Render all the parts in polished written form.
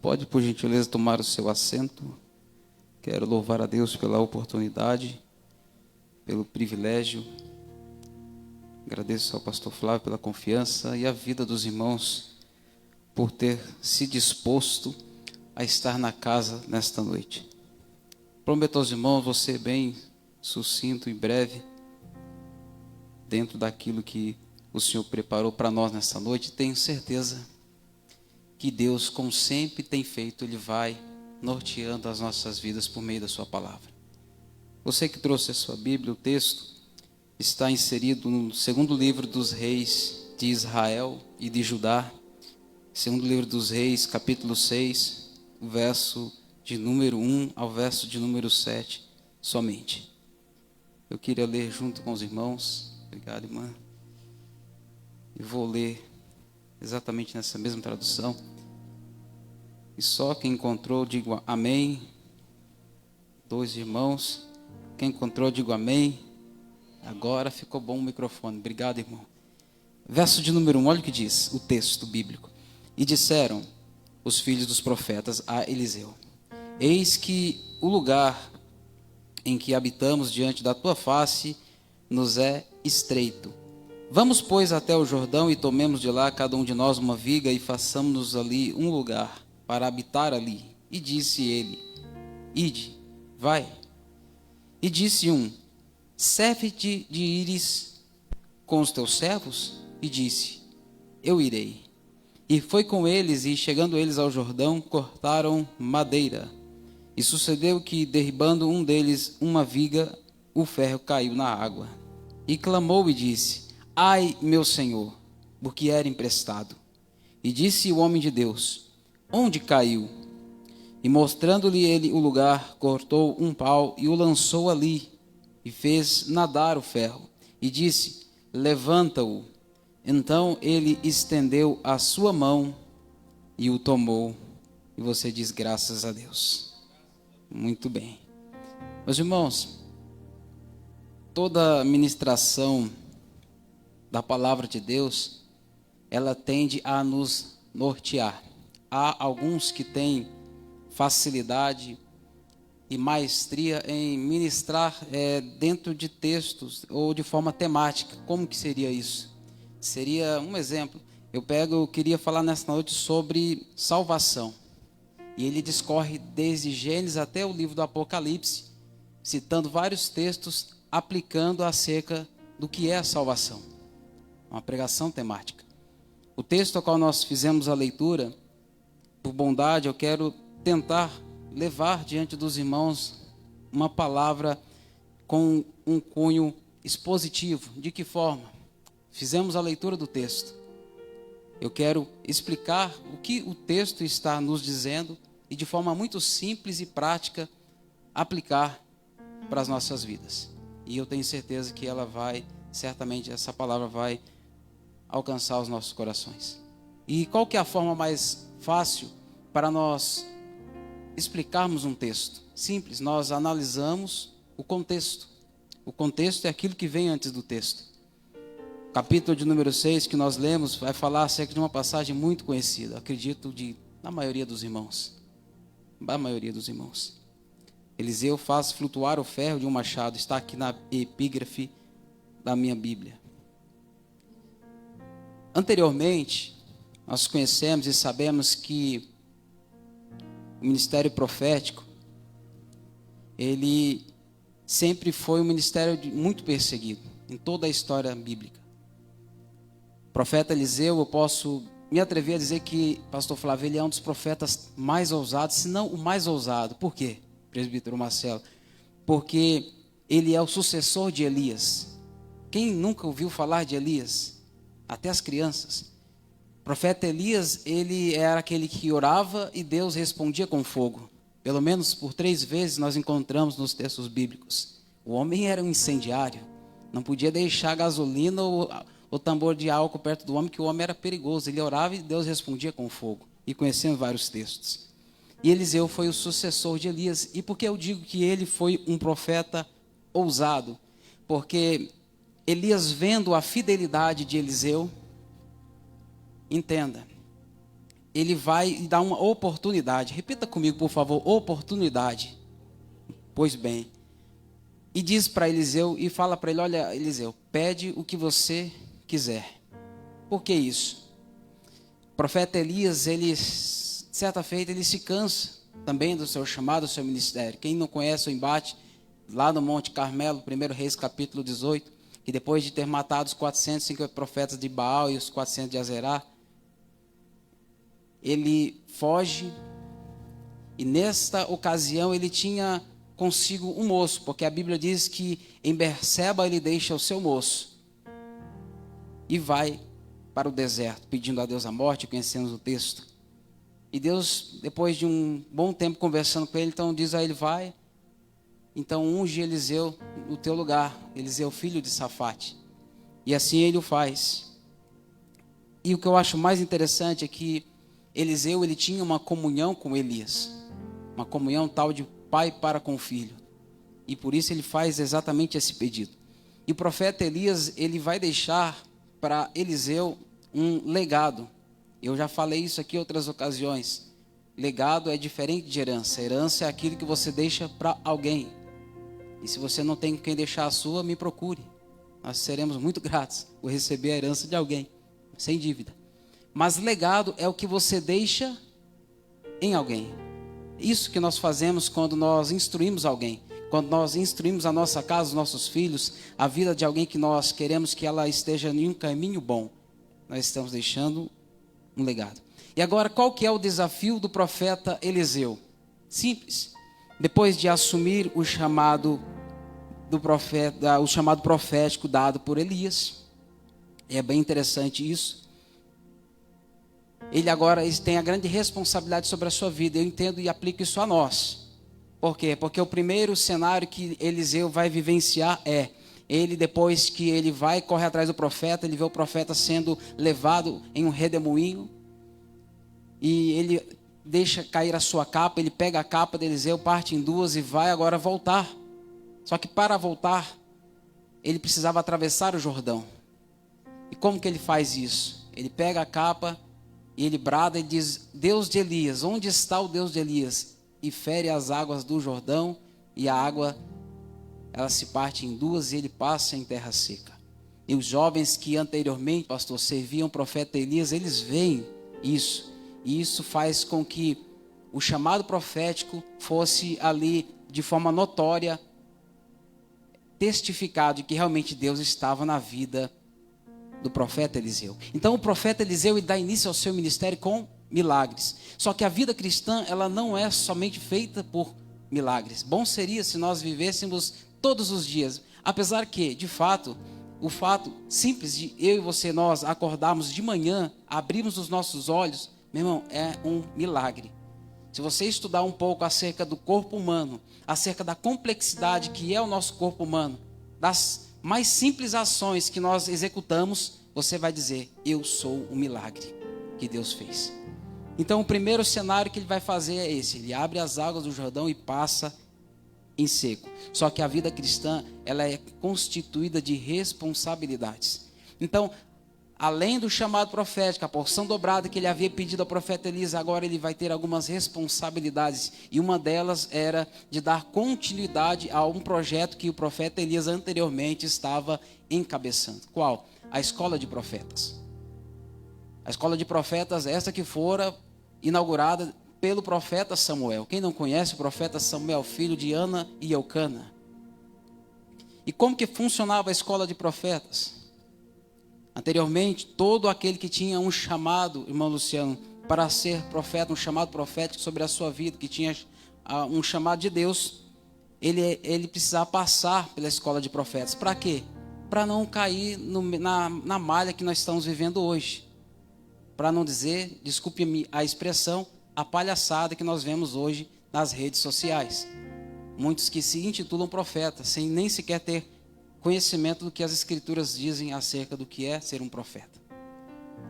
Pode, por gentileza, tomar o seu assento. Quero louvar a Deus pela oportunidade, pelo privilégio. Agradeço ao pastor Flávio pela confiança e a vida dos irmãos por ter se disposto a estar na casa nesta noite. Prometo aos irmãos, vou ser bem sucinto e breve dentro daquilo que o Senhor preparou para nós nesta noite. Tenho certeza que Deus, como sempre tem feito, Ele vai norteando as nossas vidas por meio da sua palavra. Você que trouxe a sua Bíblia, o texto está inserido no segundo livro dos reis de Israel e de Judá, segundo livro dos reis, capítulo 6, verso de número 1 ao verso de número 7 somente. Eu queria ler junto com os irmãos. Obrigado, irmã. E vou ler exatamente nessa mesma tradução. E só quem encontrou, digo amém. Dois irmãos. Quem encontrou, digo amém. Agora ficou bom o microfone. Obrigado, irmão. Verso de número 1, olha o que diz o texto bíblico. E disseram os filhos dos profetas a Eliseu: eis que o lugar em que habitamos diante da tua face nos é estreito. Vamos, pois, até o Jordão e tomemos de lá cada um de nós uma viga e façamos-nos ali um lugar para habitar ali. E disse ele: ide, vai. E disse um: serve-te de ires com os teus servos? E disse: eu irei. E foi com eles, e chegando eles ao Jordão, cortaram madeira. E sucedeu que, derribando um deles uma viga, o ferro caiu na água. E clamou e disse: ai, meu senhor, porque era emprestado. E disse o homem de Deus: onde caiu? E mostrando-lhe ele o lugar, cortou um pau e o lançou ali, e fez nadar o ferro. E disse: levanta-o. Então ele estendeu a sua mão e o tomou. E você diz: graças a Deus. Muito bem. Meus irmãos, toda ministração da palavra de Deus, ela tende a nos nortear. Há alguns que têm facilidade e maestria em ministrar dentro de textos ou de forma temática. Como que seria isso? Seria um exemplo. Eu queria falar nessa noite sobre salvação. E ele discorre desde Gênesis até o livro do Apocalipse, citando vários textos, aplicando acerca do que é a salvação. Uma pregação temática. O texto ao qual nós fizemos a leitura, por bondade, eu quero tentar levar diante dos irmãos uma palavra com um cunho expositivo. De que forma? Fizemos a leitura do texto. Eu quero explicar o que o texto está nos dizendo e de forma muito simples e prática aplicar para as nossas vidas. E eu tenho certeza que certamente essa palavra vai alcançar os nossos corações. E qual que é a forma mais fácil para nós explicarmos um texto? Simples, nós analisamos o contexto. O contexto é aquilo que vem antes do texto. O capítulo de número 6 que nós lemos vai falar acerca de uma passagem muito conhecida, acredito, da maioria dos irmãos. Da maioria dos irmãos. Eliseu faz flutuar o ferro de um machado, está aqui na epígrafe da minha Bíblia. Anteriormente, nós conhecemos e sabemos que o ministério profético, ele sempre foi um ministério muito perseguido em toda a história bíblica. O profeta Eliseu, eu posso me atrever a dizer que pastor Flávio, ele é um dos profetas mais ousados, se não o mais ousado. Por quê, presbítero Marcelo? Porque ele é o sucessor de Elias. Quem nunca ouviu falar de Elias? Até as crianças. O profeta Elias, ele era aquele que orava e Deus respondia com fogo. Pelo menos por 3 vezes nós encontramos nos textos bíblicos. O homem era um incendiário. Não podia deixar gasolina ou tambor de álcool perto do homem, que o homem era perigoso. Ele orava e Deus respondia com fogo. E conhecemos vários textos. E Eliseu foi o sucessor de Elias. E por que eu digo que ele foi um profeta ousado? Porque Elias, vendo a fidelidade de Eliseu, entenda, ele vai dar uma oportunidade. Repita comigo, por favor, oportunidade. Pois bem. E diz para Eliseu, e fala para ele, olha, Eliseu, pede o que você quiser. Por que isso? O profeta Elias, ele, certa feita, ele se cansa também do seu chamado, do seu ministério. Quem não conhece o embate, lá no Monte Carmelo, 1 Reis, capítulo 18, que depois de ter matado os 450 profetas de Baal e os 400 de Azerá, ele foge, e nesta ocasião ele tinha consigo um moço, porque a Bíblia diz que em Berseba ele deixa o seu moço e vai para o deserto, pedindo a Deus a morte, conhecemos o texto. E Deus, depois de um bom tempo conversando com ele, então diz a ele, vai, então unge Eliseu no teu lugar, Eliseu filho de Safate. E assim ele o faz. E o que eu acho mais interessante é que Eliseu, ele tinha uma comunhão com Elias, uma comunhão tal de pai para com o filho, e por isso ele faz exatamente esse pedido. E o profeta Elias, ele vai deixar para Eliseu um legado. Eu já falei isso aqui em outras ocasiões. Legado é diferente de herança. Herança é aquilo que você deixa para alguém, e se você não tem quem deixar a sua, me procure, nós seremos muito gratos por receber a herança de alguém, sem dívida. Mas legado é o que você deixa em alguém. Isso que nós fazemos quando nós instruímos alguém, quando nós instruímos a nossa casa, os nossos filhos, a vida de alguém que nós queremos que ela esteja em um caminho bom, nós estamos deixando um legado. E agora, qual que é o desafio do profeta Eliseu? Simples. Depois de assumir o chamado do profeta, o chamado profético dado por Elias, é bem interessante isso. Ele agora tem a grande responsabilidade sobre a sua vida. Eu entendo e aplico isso a nós. Por quê? Porque o primeiro cenário que Eliseu vai vivenciar é, ele depois que ele vai, corre atrás do profeta, ele vê o profeta sendo levado em um redemoinho, e ele deixa cair a sua capa, ele pega a capa de Eliseu, parte em duas e vai agora voltar. Só que para voltar, ele precisava atravessar o Jordão. E como que ele faz isso? Ele pega a capa, e ele brada e diz, Deus de Elias, onde está o Deus de Elias? E fere as águas do Jordão, e a água, ela se parte em duas, e ele passa em terra seca. E os jovens que anteriormente, pastor, serviam o profeta Elias, eles veem isso. E isso faz com que o chamado profético fosse ali, de forma notória, testificado de que realmente Deus estava na vida do profeta Eliseu. Então o profeta Eliseu, ele dá início ao seu ministério com milagres. Só que a vida cristã, ela não é somente feita por milagres. Bom seria se nós vivêssemos todos os dias. Apesar que, de fato, o fato simples de eu e você, nós acordarmos de manhã, abrirmos os nossos olhos, meu irmão, é um milagre. Se você estudar um pouco acerca do corpo humano, acerca da complexidade que é o nosso corpo humano, das mais simples ações que nós executamos, você vai dizer, eu sou um milagre que Deus fez. Então o primeiro cenário que ele vai fazer é esse, ele abre as águas do Jordão e passa em seco. Só que a vida cristã, ela é constituída de responsabilidades. Então, além do chamado profético, a porção dobrada que ele havia pedido ao profeta Elias, agora ele vai ter algumas responsabilidades. E uma delas era de dar continuidade a um projeto que o profeta Elias anteriormente estava encabeçando. Qual? A escola de profetas. A escola de profetas, essa que fora inaugurada pelo profeta Samuel. Quem não conhece o profeta Samuel, filho de Ana e Eucana? E como que funcionava a escola de profetas? Anteriormente, todo aquele que tinha um chamado, irmão Luciano, para ser profeta, um chamado profético sobre a sua vida, que tinha um chamado de Deus, ele precisava passar pela escola de profetas. Para quê? Para não cair na malha que nós estamos vivendo hoje. Para não dizer, desculpe-me a expressão, a palhaçada que nós vemos hoje nas redes sociais. Muitos que se intitulam profetas, sem nem sequer ter conhecimento do que as escrituras dizem acerca do que é ser um profeta.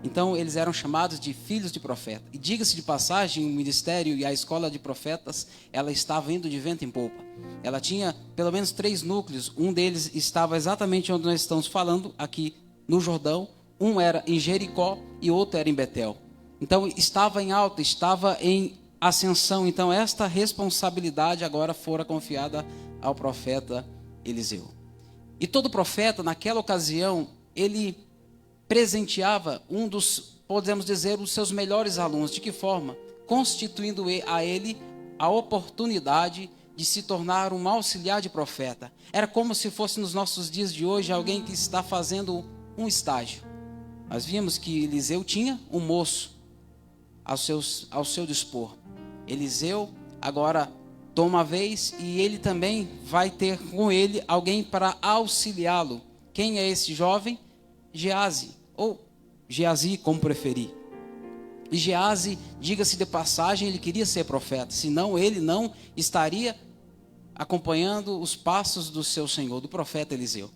Então eles eram chamados de filhos de profeta. E diga-se de passagem, o ministério e a escola de profetas, ela estava indo de vento em popa. Ela tinha pelo menos 3 núcleos. Um deles estava exatamente onde nós estamos falando, aqui no Jordão. Um era em Jericó e outro era em Betel. Então estava em alta, estava em ascensão. Então esta responsabilidade agora fora confiada ao profeta Eliseu. E todo profeta, naquela ocasião, ele presenteava um dos, podemos dizer, os seus melhores alunos. De que forma? Constituindo a ele a oportunidade de se tornar um auxiliar de profeta. Era como se fosse nos nossos dias de hoje alguém que está fazendo um estágio. Nós vimos que Eliseu tinha um moço ao seu dispor. Eliseu agora toma a vez e ele também vai ter com ele alguém para auxiliá-lo. Quem é esse jovem? Geazi, ou Geazi, como preferir. E Geazi, diga-se de passagem, ele queria ser profeta, senão ele não estaria acompanhando os passos do seu senhor, do profeta Eliseu.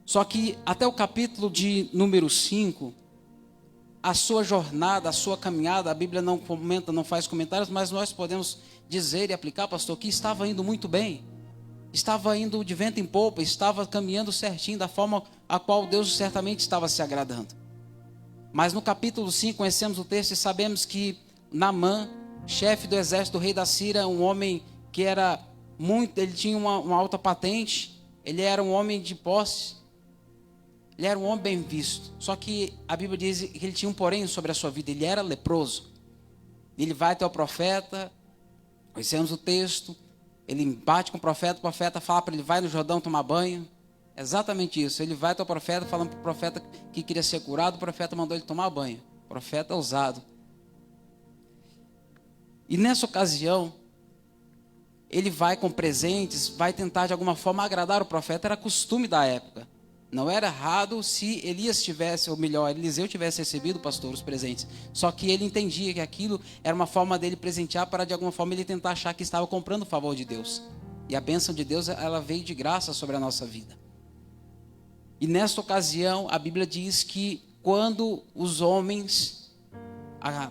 Só que até o capítulo de número 5, a sua jornada, a sua caminhada, a Bíblia não comenta, não faz comentários, mas nós podemos dizer e aplicar, pastor, que estava indo muito bem. Estava indo de vento em popa, estava caminhando certinho, da forma a qual Deus certamente estava se agradando. Mas no capítulo 5, conhecemos o texto e sabemos que Naamã, chefe do exército do rei da Síria, um homem que era muito, ele tinha uma alta patente, ele era um homem de posse, ele era um homem bem visto. Só que a Bíblia diz que ele tinha um porém sobre a sua vida, ele era leproso. Ele vai até o profeta, conhecemos o texto, ele bate com o profeta fala para ele, vai no Jordão tomar banho. Exatamente isso, ele vai até o profeta, falando para o profeta que queria ser curado, o profeta mandou ele tomar banho. O profeta ousado. E nessa ocasião, ele vai com presentes, vai tentar de alguma forma agradar o profeta, era costume da época. Não era errado se Elias tivesse, ou melhor, Eliseu tivesse recebido, pastor, os presentes. Só que ele entendia que aquilo era uma forma dele presentear para de alguma forma ele tentar achar que estava comprando o favor de Deus. E a bênção de Deus, ela veio de graça sobre a nossa vida. E nesta ocasião, a Bíblia diz que quando os homens,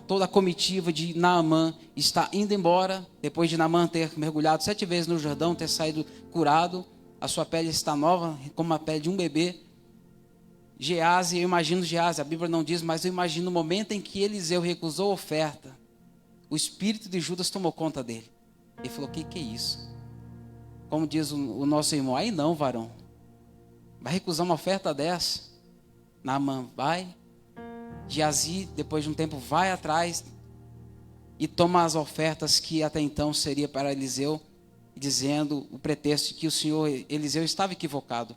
toda a comitiva de Naamã está indo embora, depois de Naamã ter mergulhado 7 vezes no Jordão, ter saído curado, a sua pele está nova, como a pele de um bebê. Geazi, eu imagino Geazi, a Bíblia não diz, mas eu imagino o momento em que Eliseu recusou a oferta, o espírito de Judas tomou conta dele. Ele falou, que é isso? Como diz o nosso irmão, aí não, varão. Vai recusar uma oferta dessa? Naamã vai. Geazi, depois de um tempo, vai atrás e toma as ofertas que até então seria para Eliseu, dizendo o pretexto de que o senhor Eliseu estava equivocado,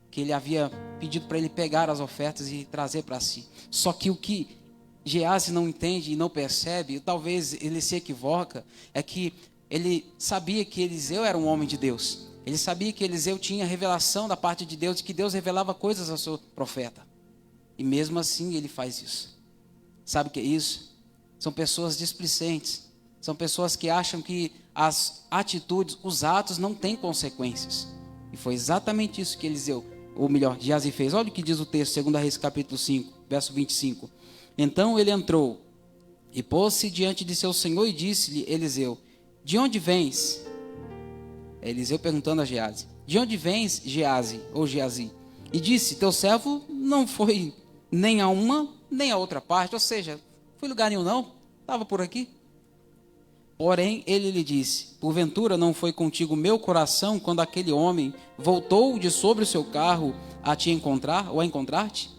que ele havia pedido para ele pegar as ofertas e trazer para si. Só que o que Geazi não entende e não percebe, talvez ele se equivoca, é que ele sabia que Eliseu era um homem de Deus. Ele sabia que Eliseu tinha revelação da parte de Deus, que Deus revelava coisas ao seu profeta. E mesmo assim ele faz isso. Sabe o que é isso? São pessoas displicentes. São pessoas que acham que as atitudes, os atos não têm consequências. E foi exatamente isso que Eliseu, ou melhor, Geazi fez. Olha o que diz o texto, 2 Reis capítulo 5, verso 25. Então ele entrou e pôs-se diante de seu senhor e disse-lhe Eliseu, de onde vens? Eliseu perguntando a Geazi, de onde vens, Geazi, ou Geazi? E disse, teu servo não foi nem a uma, nem a outra parte, ou seja, foi lugar nenhum não, estava por aqui. Porém, ele lhe disse, porventura não foi contigo meu coração quando aquele homem voltou de sobre o seu carro a te encontrar, ou a encontrar-te?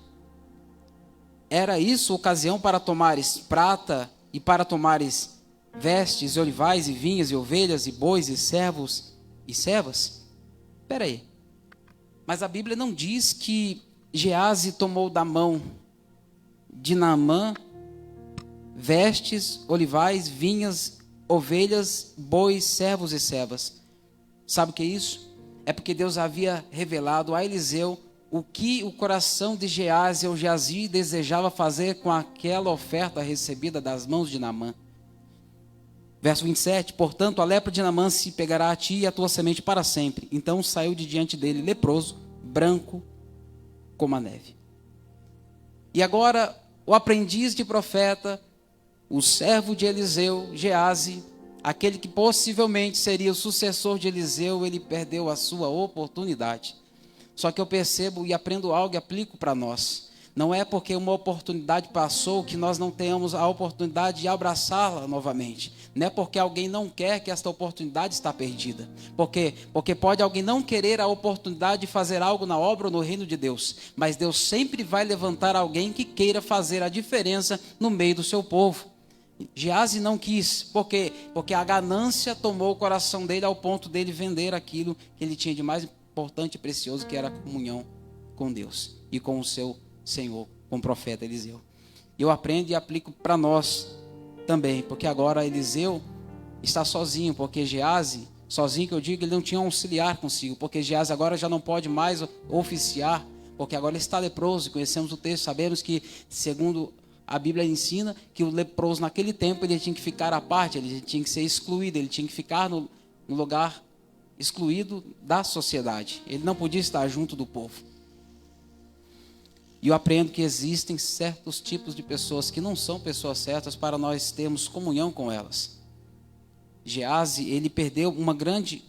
Era isso ocasião para tomares prata e para tomares vestes, e olivais, e vinhas, e ovelhas, e bois, e servos, e servas? Espera aí. Mas a Bíblia não diz que Geazi tomou da mão de Naamã vestes, olivais, vinhas, ovelhas, bois, servos e servas. Sabe o que é isso? É porque Deus havia revelado a Eliseu o que o coração de Geazi ou Geazi desejava fazer com aquela oferta recebida das mãos de Naamã. Verso 27, portanto a lepra de Naamã se pegará a ti e a tua semente para sempre. Então saiu de diante dele leproso, branco como a neve. E agora o aprendiz de profeta, o servo de Eliseu, Geazi, aquele que possivelmente seria o sucessor de Eliseu, ele perdeu a sua oportunidade. Só que eu percebo e aprendo algo e aplico para nós. Não é porque uma oportunidade passou que nós não tenhamos a oportunidade de abraçá-la novamente. Não é porque alguém não quer que esta oportunidade está perdida. Porque pode alguém não querer a oportunidade de fazer algo na obra ou no reino de Deus. Mas Deus sempre vai levantar alguém que queira fazer a diferença no meio do seu povo. Geazi não quis. Por quê? Porque a ganância tomou o coração dele ao ponto dele vender aquilo que ele tinha de mais importante e precioso, que era a comunhão com Deus e com o seu Senhor, com o profeta Eliseu. Eu aprendo e aplico para nós também, porque agora Eliseu está sozinho, porque Geazi, sozinho que eu digo, ele não tinha um auxiliar consigo, porque Geazi agora já não pode mais oficiar, porque agora ele está leproso. Conhecemos o texto, sabemos que, segundo a Bíblia ensina, que o leproso naquele tempo ele tinha que ficar à parte, ele tinha que ser excluído, ele tinha que ficar no lugar excluído da sociedade, ele não podia estar junto do povo. E eu aprendo que existem certos tipos de pessoas que não são pessoas certas para nós termos comunhão com elas. Geazi, ele perdeu uma grande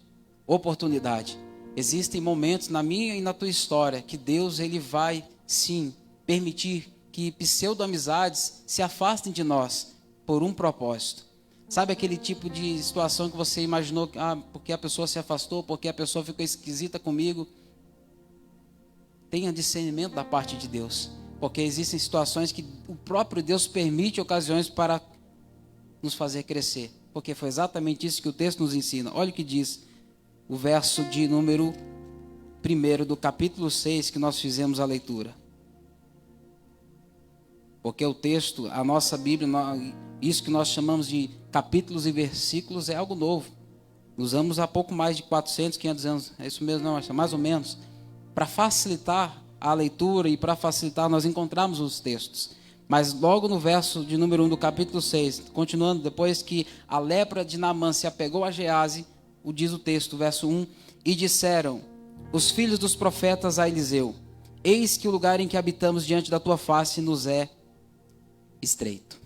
oportunidade. Existem momentos na minha e na tua história que Deus ele vai, sim, permitir que pseudo-amizades se afastem de nós por um propósito. Sabe aquele tipo de situação que você imaginou, porque a pessoa se afastou, porque a pessoa ficou esquisita comigo? Tenha discernimento da parte de Deus, porque existem situações que o próprio Deus permite ocasiões para nos fazer crescer, porque foi exatamente isso que o texto nos ensina. Olha o que diz o verso de número 1 do capítulo 6 que nós fizemos a leitura. Porque o texto, a nossa Bíblia, isso que nós chamamos de capítulos e versículos é algo novo. Usamos há pouco mais de 400, 500 anos, é isso mesmo, não, mais ou menos. Para facilitar a leitura e para facilitar, nós encontramos os textos. Mas logo no verso de número 1 do capítulo 6, continuando, depois que a lepra de Naamã se apegou a Geazi, diz o texto, verso 1, e disseram os filhos dos profetas a Eliseu: eis que o lugar em que habitamos diante da tua face nos é estreito.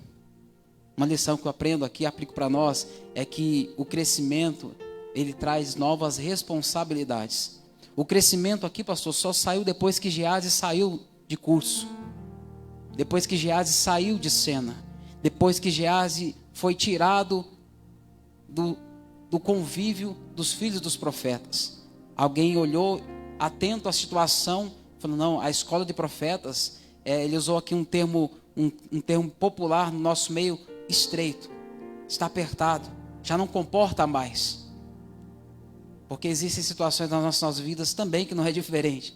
Uma lição que eu aprendo aqui, aplico para nós, é que o crescimento, ele traz novas responsabilidades. O crescimento aqui, pastor, só saiu depois que Geazi saiu de curso. Depois que Geazi saiu de cena. Depois que Geazi foi tirado do convívio dos filhos dos profetas. Alguém olhou atento à situação, falou, não, a escola de profetas, ele usou aqui um termo popular no nosso meio, estreito. Está apertado, já não comporta mais. Porque existem situações nas nossas vidas também que não é diferente.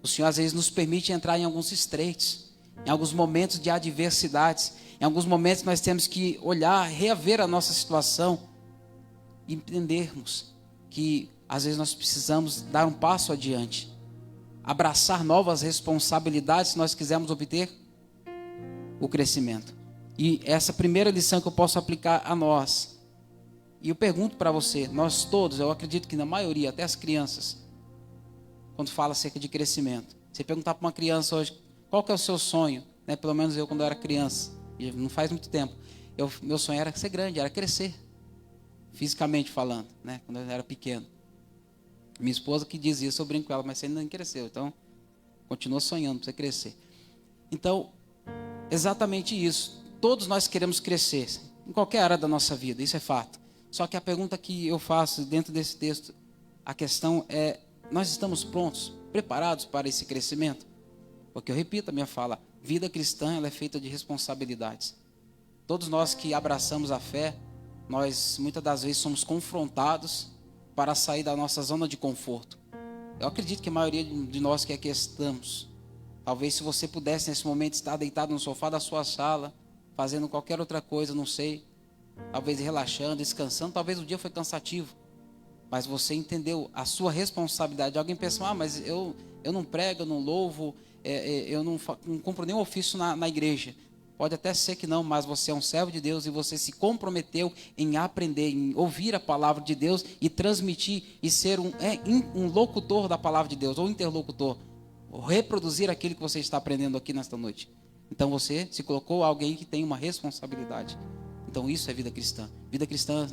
O Senhor às vezes nos permite entrar em alguns estreitos, em alguns momentos de adversidades, em alguns momentos nós temos que olhar, reaver a nossa situação e entendermos que às vezes nós precisamos dar um passo adiante, abraçar novas responsabilidades se nós quisermos obter o crescimento. E essa primeira lição que eu posso aplicar a nós. E eu pergunto para você, nós todos, eu acredito que na maioria, até as crianças, quando fala acerca de crescimento, você perguntar para uma criança hoje, qual que é o seu sonho? Né? Pelo menos eu quando eu era criança, e não faz muito tempo, meu sonho era ser grande, era crescer, fisicamente falando, né? Quando eu era pequeno. Minha esposa que diz isso, eu brinco com ela, mas você ainda não cresceu, então continua sonhando para você crescer. Então, exatamente isso, todos nós queremos crescer, em qualquer área da nossa vida, isso é fato. Só que a pergunta que eu faço dentro desse texto, a questão é, nós estamos prontos, preparados para esse crescimento? Porque eu repito a minha fala, vida cristã ela é feita de responsabilidades. Todos nós que abraçamos a fé, nós muitas das vezes somos confrontados para sair da nossa zona de conforto. Eu acredito que a maioria de nós que aqui estamos, talvez se você pudesse nesse momento estar deitado no sofá da sua sala, fazendo qualquer outra coisa, não sei, talvez relaxando, descansando, talvez o dia foi cansativo, mas você entendeu a sua responsabilidade. Alguém pensa, mas eu não prego, eu não louvo, eu não cumpro nenhum ofício na igreja. Pode até ser que não, mas você é um servo de Deus e você se comprometeu em aprender, em ouvir a palavra de Deus e transmitir e ser um locutor da palavra de Deus, ou interlocutor, ou reproduzir aquilo que você está aprendendo aqui nesta noite. Então você se colocou alguém que tem uma responsabilidade. Então isso é vida cristã. Vida cristã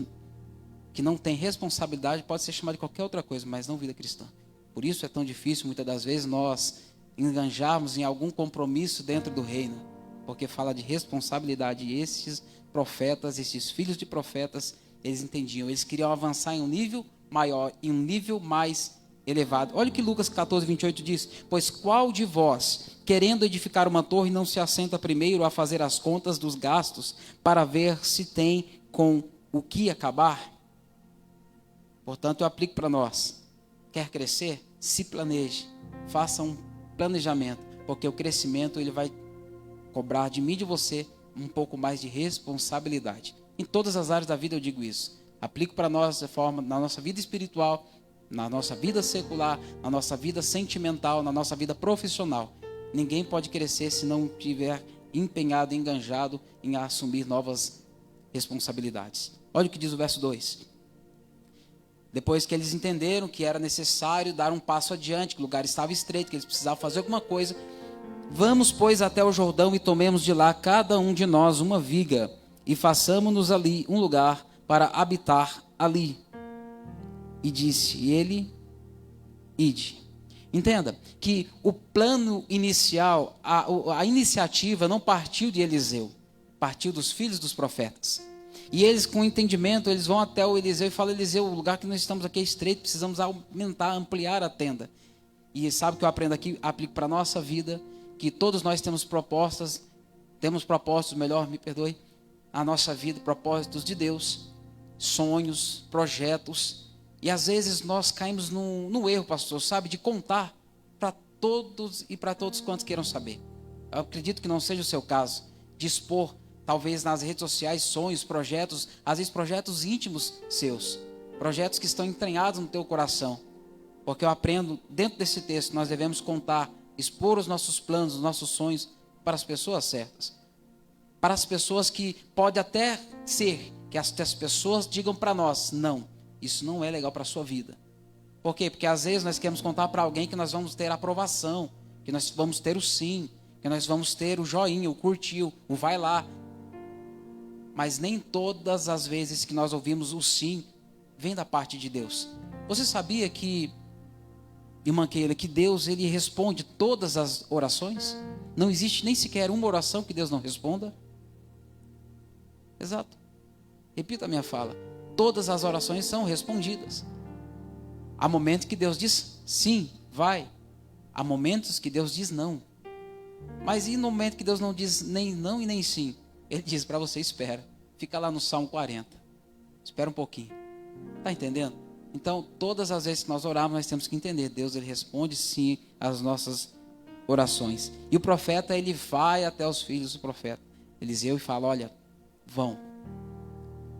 que não tem responsabilidade pode ser chamada de qualquer outra coisa, mas não vida cristã. Por isso é tão difícil muitas das vezes nós enganjarmos em algum compromisso dentro do reino, porque fala de responsabilidade. E esses profetas, esses filhos de profetas, eles entendiam, eles queriam avançar em um nível maior, em um nível mais elevado. Olha o que Lucas 14, 28 diz: pois qual de vós, querendo edificar uma torre, não se assenta primeiro a fazer as contas dos gastos, para ver se tem com o que acabar? Portanto, eu aplico para nós. Quer crescer? Se planeje, faça um planejamento, porque o crescimento ele vai cobrar de mim e de você um pouco mais de responsabilidade. Em todas as áreas da vida eu digo isso. Aplico para nós de forma na nossa vida espiritual, na nossa vida secular, na nossa vida sentimental, na nossa vida profissional. Ninguém pode crescer se não tiver empenhado, enganjado em assumir novas responsabilidades. Olha o que diz o verso 2. Depois que eles entenderam que era necessário dar um passo adiante, que o lugar estava estreito, que eles precisavam fazer alguma coisa. Vamos, pois, até o Jordão e tomemos de lá cada um de nós uma viga e façamo-nos ali um lugar para habitar ali. E disse ele, ide. Entenda que o plano inicial, a iniciativa não partiu de Eliseu, partiu dos filhos dos profetas. E eles, com entendimento, eles vão até o Eliseu e falam: Eliseu, o lugar que nós estamos aqui é estreito, precisamos aumentar, ampliar a tenda. E sabe o que eu aprendo aqui? Aplico para a nossa vida, que todos nós temos propósitos, melhor, me perdoe, a nossa vida, propósitos de Deus, sonhos, projetos. E às vezes nós caímos no erro, pastor, sabe, de contar para todos e para todos quantos queiram saber. Eu acredito que não seja o seu caso, de expor, talvez nas redes sociais, sonhos, projetos, às vezes projetos íntimos seus, projetos que estão entranhados no teu coração. Porque eu aprendo, dentro desse texto, nós devemos contar, expor os nossos planos, os nossos sonhos para as pessoas certas. Para as pessoas que pode até ser que as pessoas digam para nós: não, isso não é legal para a sua vida. Por quê? Porque às vezes nós queremos contar para alguém que nós vamos ter a aprovação, que nós vamos ter o sim, que nós vamos ter o joinha, o curtiu, o vai lá. Mas nem todas as vezes que nós ouvimos o sim, vem da parte de Deus. Você sabia que, irmã Keila, que Deus ele responde todas as orações? Não existe nem sequer uma oração que Deus não responda? Exato. Repita a minha fala. Todas as orações são respondidas. Há momentos que Deus diz sim, vai. Há momentos que Deus diz não. Mas e no momento que Deus não diz nem não e nem sim? Ele diz para você: espera. Fica lá no Salmo 40. Espera um pouquinho. Está entendendo? Então, todas as vezes que nós oramos, nós temos que entender. Deus ele responde sim às nossas orações. E o profeta, ele vai até os filhos do profeta Eliseu e fala: olha, vão.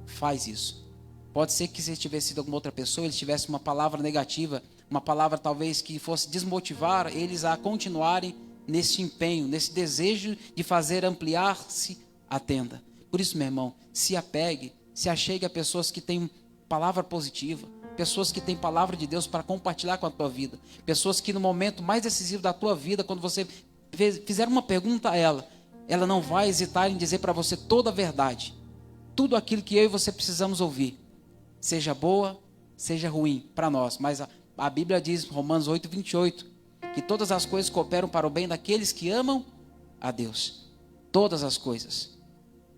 Faz isso. Pode ser que se tivesse sido alguma outra pessoa, ele tivesse uma palavra negativa, uma palavra talvez que fosse desmotivar eles a continuarem nesse empenho, nesse desejo de fazer ampliar-se a tenda. Por isso, meu irmão, se apegue, se achegue a pessoas que têm palavra positiva, pessoas que têm palavra de Deus para compartilhar com a tua vida, pessoas que no momento mais decisivo da tua vida, quando você fizer uma pergunta a ela, ela não vai hesitar em dizer para você toda a verdade, tudo aquilo que eu e você precisamos ouvir, seja boa, seja ruim para nós. Mas a Bíblia diz, Romanos 8, 28, que todas as coisas cooperam para o bem daqueles que amam a Deus. Todas as coisas.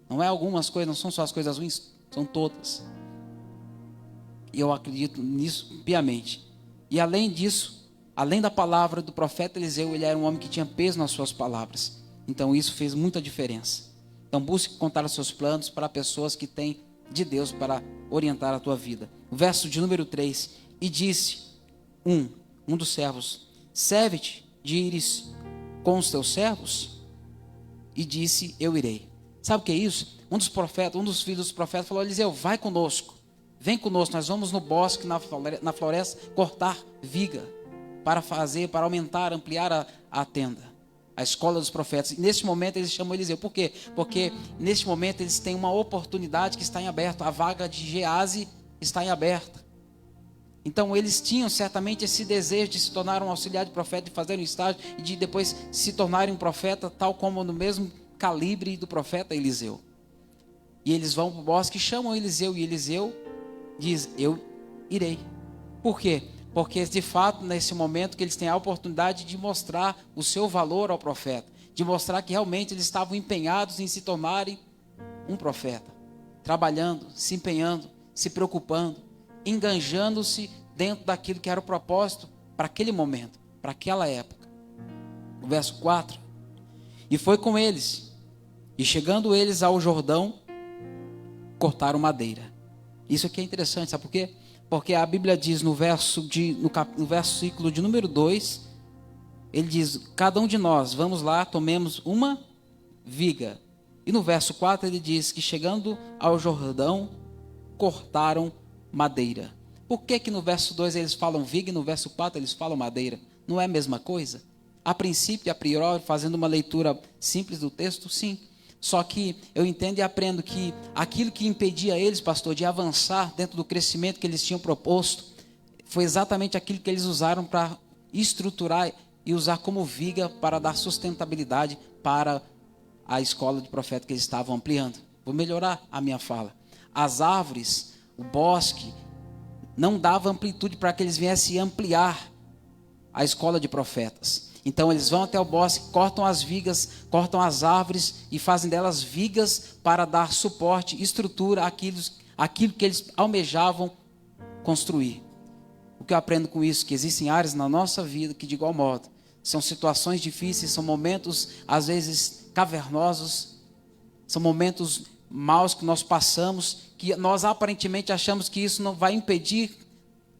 Não é algumas coisas, não são só as coisas ruins, são todas. E eu acredito nisso piamente. E além disso, além da palavra do profeta Eliseu, ele era um homem que tinha peso nas suas palavras. Então isso fez muita diferença. Então busque contar os seus planos para pessoas que têm de Deus para orientar a tua vida. O verso de número 3. E disse um dos servos: serve-te de ires com os teus servos? E disse: eu irei. Sabe o que é isso? Um dos filhos dos profetas falou: Eliseu, vai conosco. Vem conosco, nós vamos no bosque, na floresta, cortar viga para aumentar, ampliar a tenda, a escola dos profetas. E neste momento eles chamam Eliseu. Por quê? Porque neste momento eles têm uma oportunidade que está em aberto. A vaga de Gease está em aberto. Então eles tinham certamente esse desejo de se tornar um auxiliar de profeta, de fazer um estágio e de depois se tornarem um profeta, tal como no mesmo calibre do profeta Eliseu. E eles vão para o bosque e chamam Eliseu, e Eliseu diz: eu irei. Por quê? Porque de fato, nesse momento que eles têm a oportunidade de mostrar o seu valor ao profeta, de mostrar que realmente eles estavam empenhados em se tornarem um profeta, trabalhando, se empenhando, se preocupando, enganjando-se dentro daquilo que era o propósito para aquele momento, para aquela época. O verso 4: e foi com eles, e chegando eles ao Jordão, cortaram madeira. Isso aqui é interessante, sabe por quê? Porque a Bíblia diz no versículo de número 2, ele diz: cada um de nós, vamos lá, tomemos uma viga. E no verso 4 ele diz que chegando ao Jordão, cortaram madeira. Por que que no verso 2 eles falam viga e no verso 4 eles falam madeira? Não é a mesma coisa? A princípio, a priori, fazendo uma leitura simples do texto, sim. Só que eu entendo e aprendo que aquilo que impedia eles, pastor, de avançar dentro do crescimento que eles tinham proposto, foi exatamente aquilo que eles usaram para estruturar e usar como viga para dar sustentabilidade para a escola de profeta que eles estavam ampliando. Vou melhorar a minha fala. As árvores, o bosque, não dava amplitude para que eles viessem ampliar a escola de profetas. Então eles vão até o bosque, cortam as vigas, cortam as árvores e fazem delas vigas para dar suporte, estrutura àquilo que eles almejavam construir. O que eu aprendo com isso? Que existem áreas na nossa vida que, de igual modo, são situações difíceis, são momentos às vezes cavernosos, são momentos maus que nós passamos, que nós aparentemente achamos que isso não vai impedir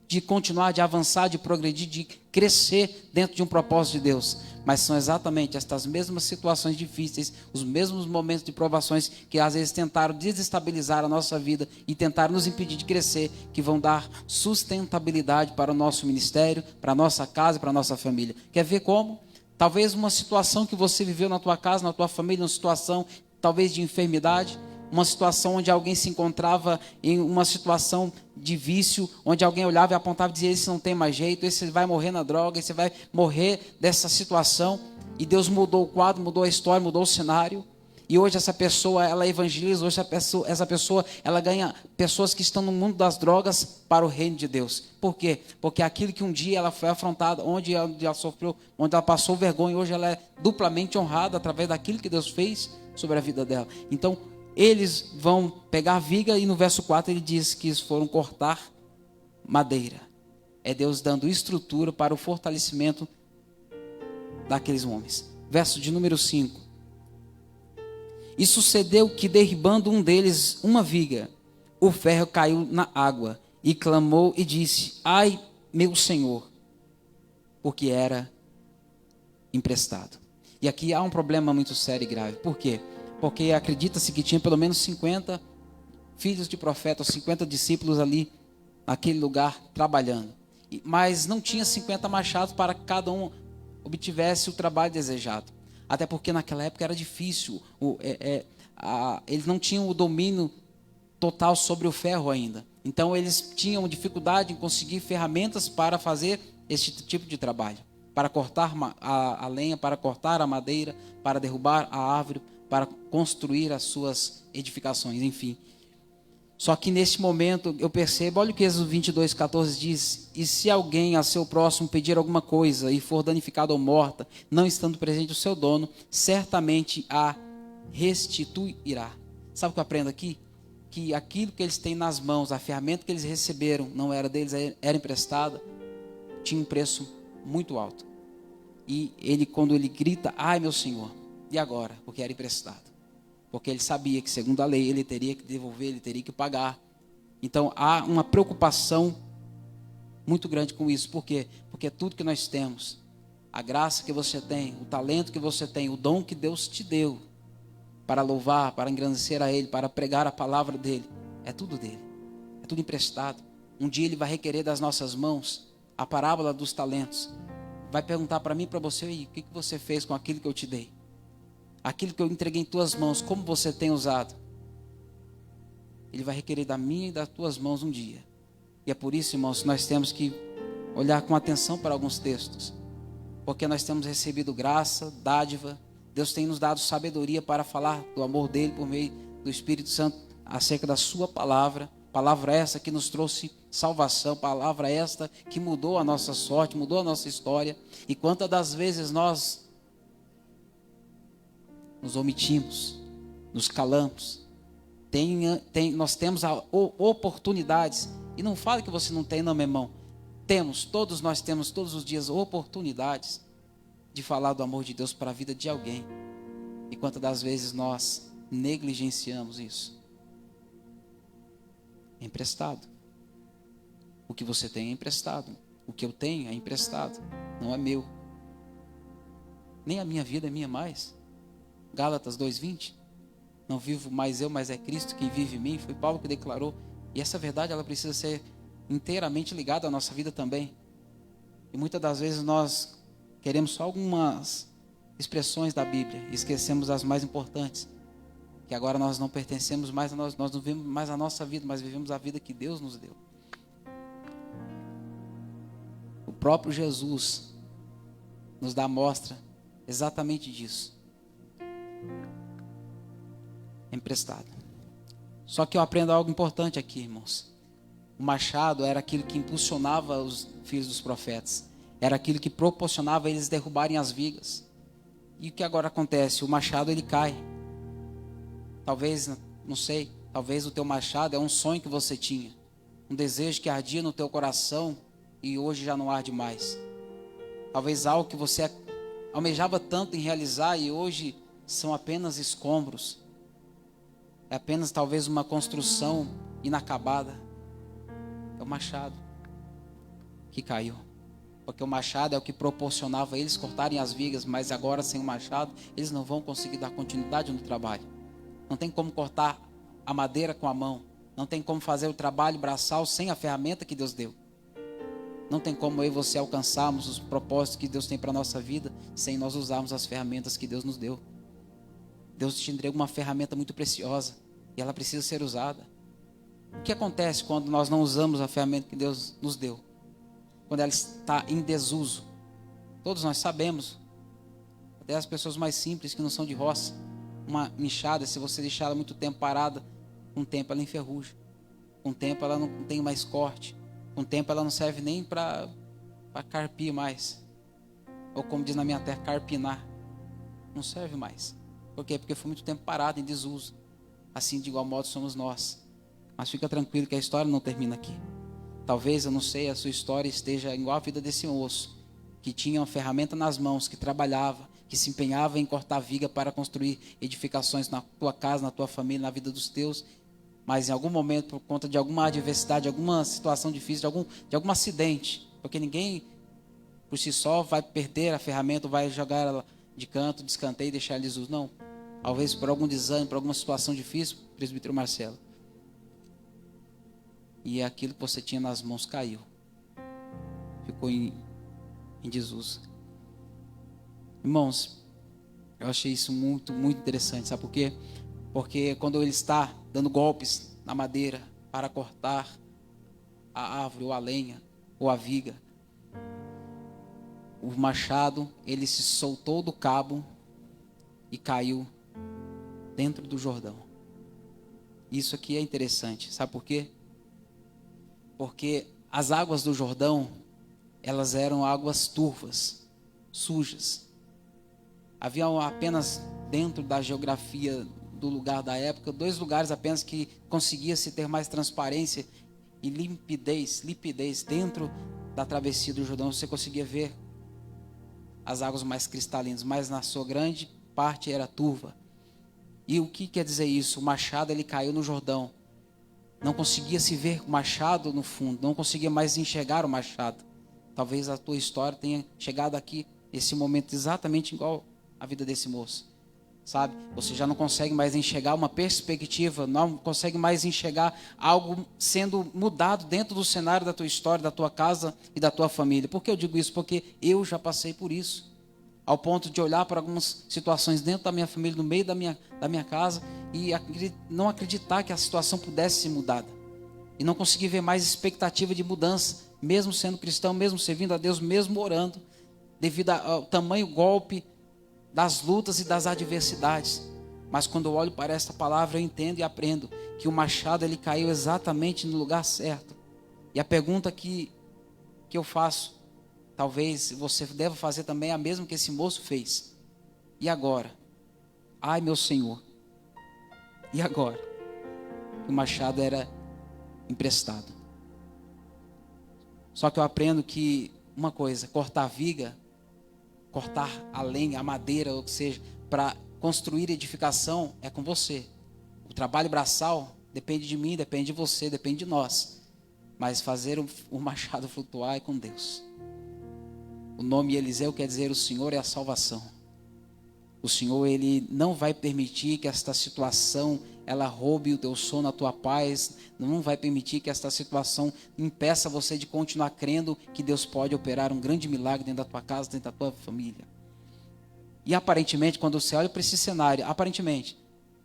de continuar, de avançar, de progredir, de crescer dentro de um propósito de Deus. Mas são exatamente estas mesmas situações difíceis, os mesmos momentos de provações que às vezes tentaram desestabilizar a nossa vida e tentaram nos impedir de crescer, que vão dar sustentabilidade para o nosso ministério, para a nossa casa, para a nossa família. Quer ver como? Talvez uma situação que você viveu na tua casa, na tua família, uma situação talvez de enfermidade, uma situação onde alguém se encontrava em uma situação de vício, onde alguém olhava e apontava e dizia: esse não tem mais jeito, esse vai morrer na droga, esse vai morrer dessa situação. E Deus mudou o quadro, mudou a história, mudou o cenário. E hoje essa pessoa, ela evangeliza, hoje essa pessoa, ela ganha pessoas que estão no mundo das drogas para o reino de Deus. Por quê? Porque aquilo que um dia ela foi afrontada, onde ela sofreu, onde ela passou vergonha, hoje ela é duplamente honrada através daquilo que Deus fez sobre a vida dela. Então, eles vão pegar a viga e no verso 4 ele diz que eles foram cortar madeira. É Deus dando estrutura para o fortalecimento daqueles homens. Verso de número 5. E sucedeu que, derribando um deles uma viga, o ferro caiu na água e clamou e disse: ai, meu Senhor, porque era emprestado. E aqui há um problema muito sério e grave. Por quê? Porque acredita-se que tinha pelo menos 50 filhos de profetas, 50 discípulos ali naquele lugar trabalhando. Mas não tinha 50 machados para que cada um obtivesse o trabalho desejado. Até porque naquela época era difícil, eles não tinham o domínio total sobre o ferro ainda. Então eles tinham dificuldade em conseguir ferramentas para fazer esse tipo de trabalho. Para cortar a lenha, para cortar a madeira, para derrubar a árvore, para construir as suas edificações, enfim. Só que nesse momento eu percebo, olha o que Êxodo 22:14 diz: e se alguém a seu próximo pedir alguma coisa e for danificada ou morta, não estando presente o seu dono, certamente a restituirá. Sabe o que eu aprendo aqui? Que aquilo que eles têm nas mãos, a ferramenta que eles receberam, não era deles, era emprestada, tinha um preço muito alto. E ele, quando ele grita: ai, meu Senhor, e agora? Porque era emprestado. Porque ele sabia que, segundo a lei, ele teria que devolver, ele teria que pagar. Então, há uma preocupação muito grande com isso. Por quê? Porque tudo que nós temos, a graça que você tem, o talento que você tem, o dom que Deus te deu, para louvar, para engrandecer a Ele, para pregar a palavra dEle, é tudo dEle. É tudo emprestado. Um dia Ele vai requerer das nossas mãos a parábola dos talentos. Vai perguntar para mim e para você: o que você fez com aquilo que eu te dei? Aquilo que eu entreguei em tuas mãos, como você tem usado? Ele vai requerer da minha e das tuas mãos um dia. E é por isso, irmãos, nós temos que olhar com atenção para alguns textos. Porque nós temos recebido graça, dádiva. Deus tem nos dado sabedoria para falar do amor dEle por meio do Espírito Santo acerca da sua palavra. Palavra essa que nos trouxe salvação, palavra esta que mudou a nossa sorte, mudou a nossa história. E quantas das vezes nós nos omitimos, nos calamos. Nós temos oportunidades. E não fale que você não tem, não, meu irmão. Todos nós temos todos os dias oportunidades de falar do amor de Deus para a vida de alguém. E quantas das vezes nós negligenciamos isso? É emprestado. O que você tem é emprestado. O que eu tenho é emprestado. Não é meu. Nem a minha vida é minha mais. Gálatas 2:20. Não vivo mais eu, mas é Cristo quem vive em mim. Foi Paulo que declarou. E essa verdade ela precisa ser inteiramente ligada à nossa vida também. E muitas das vezes nós queremos só algumas expressões da Bíblia e esquecemos as mais importantes. Que agora nós não pertencemos mais a nós não vivemos mais a nossa vida, mas vivemos a vida que Deus nos deu. O próprio Jesus nos dá mostra exatamente disso. Emprestado. Só que eu aprendo algo importante aqui, irmãos. O machado era aquilo que impulsionava os filhos dos profetas. Era aquilo que proporcionava eles derrubarem as vigas. E o que agora acontece? O machado ele cai. Talvez, não sei, talvez o teu machado é um sonho que você tinha. Um desejo que ardia no teu coração e hoje já não arde mais. Talvez algo que você almejava tanto em realizar e hoje são apenas escombros. É apenas talvez uma construção inacabada. É o machado que caiu. Porque o machado é o que proporcionava eles cortarem as vigas, mas agora sem o machado eles não vão conseguir dar continuidade no trabalho. Não tem como cortar a madeira com a mão. Não tem como fazer o trabalho braçal sem a ferramenta que Deus deu. Não tem como eu e você alcançarmos os propósitos que Deus tem para a nossa vida sem nós usarmos as ferramentas que Deus nos deu. Deus te entregou uma ferramenta muito preciosa e ela precisa ser usada. O que acontece quando nós não usamos a ferramenta que Deus nos deu? Quando ela está em desuso. Todos nós sabemos. Até as pessoas mais simples que não são de roça. Uma enxada, se você deixar ela muito tempo parada, com o tempo ela enferruja. Com o tempo ela não tem mais corte. Com o tempo ela não serve nem para carpir mais. Ou como diz na minha terra, carpinar. Não serve mais. Por quê? Porque foi muito tempo parado em desuso. Assim de igual modo somos nós. Mas fica tranquilo que a história não termina aqui. Talvez, eu não sei, a sua história esteja igual a vida desse moço, que tinha uma ferramenta nas mãos, que trabalhava, que se empenhava em cortar viga para construir edificações na tua casa, na tua família, na vida dos teus. Mas em algum momento, por conta de alguma adversidade, alguma situação difícil, de algum acidente, porque ninguém por si só vai perder a ferramenta, vai jogar ela de canto, de escanteio e deixar ela desuso. Não. Talvez por algum desânimo, por alguma situação difícil, presbítero Marcelo. E aquilo que você tinha nas mãos caiu. Ficou em desuso. Irmãos, eu achei isso muito, muito interessante. Sabe por quê? Porque quando ele está dando golpes na madeira para cortar a árvore, ou a lenha, ou a viga, o machado, ele se soltou do cabo e caiu dentro do Jordão. Isso aqui é interessante. Sabe por quê? Porque as águas do Jordão, elas eram águas turvas, sujas. Havia apenas dentro da geografia do lugar da época, 2 lugares apenas que conseguia-se ter mais transparência e limpidez dentro da travessia do Jordão. Você conseguia ver as águas mais cristalinas, mas na sua grande parte era turva. E o que quer dizer isso? O machado ele caiu no Jordão. Não conseguia se ver o machado no fundo, não conseguia mais enxergar o machado. Talvez a tua história tenha chegado aqui, esse momento exatamente igual à vida desse moço. Sabe? Você já não consegue mais enxergar uma perspectiva, não consegue mais enxergar algo sendo mudado dentro do cenário da tua história, da tua casa e da tua família. Por que eu digo isso? Porque eu já passei por isso. Ao ponto de olhar para algumas situações dentro da minha família, no meio da minha casa, e não acreditar que a situação pudesse ser mudada. E não conseguir ver mais expectativa de mudança, mesmo sendo cristão, mesmo servindo a Deus, mesmo orando, devido ao tamanho golpe das lutas e das adversidades. Mas quando eu olho para esta palavra, eu entendo e aprendo que o machado ele caiu exatamente no lugar certo. E a pergunta que eu faço, talvez você deva fazer também a mesma que esse moço fez. E agora? Ai, meu Senhor. E agora? O machado era emprestado. Só que eu aprendo que uma coisa, cortar a viga, cortar a lenha, a madeira, ou seja, para construir edificação é com você. O trabalho braçal depende de mim, depende de você, depende de nós. Mas fazer o machado flutuar é com Deus. O nome Eliseu quer dizer o Senhor é a salvação. O Senhor, Ele não vai permitir que esta situação, ela roube o teu sono, a tua paz. Não vai permitir que esta situação impeça você de continuar crendo que Deus pode operar um grande milagre dentro da tua casa, dentro da tua família. E aparentemente, quando você olha para esse cenário, aparentemente,